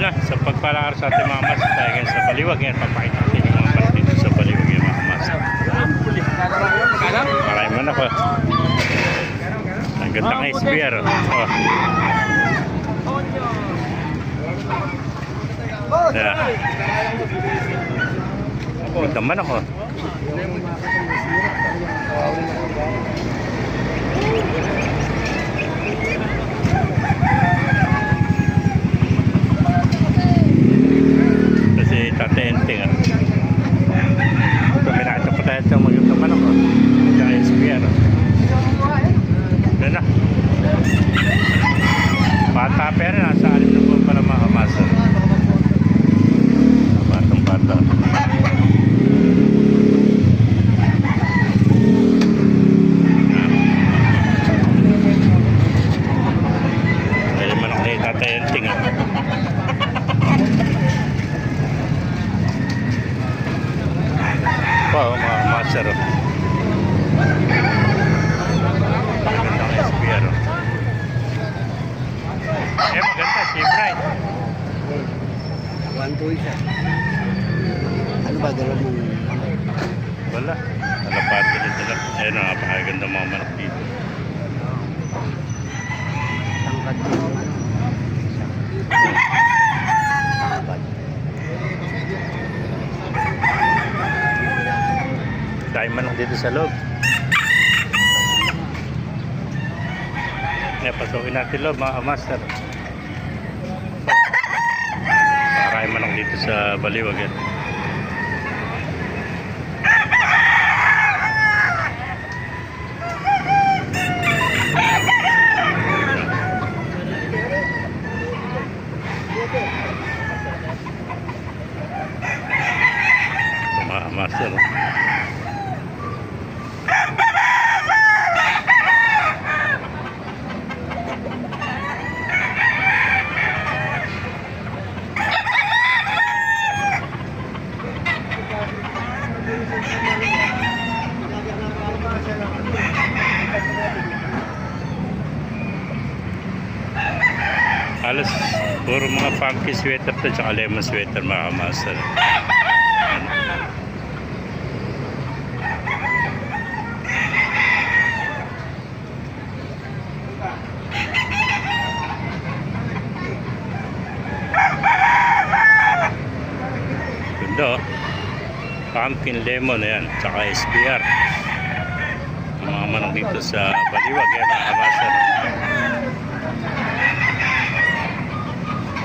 Yun na, sa pagpalaar sa ating mga mas, tayo ngayon sa Baliwag. Ngayon, papakita natin yung mga mas dito sa Baliwag yung mga mas. Maraming man ako. Ang ganda ng SBR. Oh. Yeah. Ganda man ako. Kasi tatenting ah. Ito minakita ko tayo ito maganda man ako. Ito ang SBR. Ito na. Bata pero nasa 6 na buwan pala mga kamasa. Batang bata. Dahil man ako na tatenting ah. Wow, mga master. Magandang SBR. Maganda, G-Bright. 1-2 siya. Ano ba dala mo? Wala. Alapati rin sila. Ayun, napakaganda mga manok dito. Tangkad mo. Dahil manok dito sa loob. Pasukin natin loob mga master. Maraming manok dito sa Baliwag yan. Mga master. Halos puro mga funky sweater to tsaka lemon sweater mga master. Ganda oh. Pumpkin lemon yan tsaka SBR. Mga manok dito sa Baliwag yan mga master.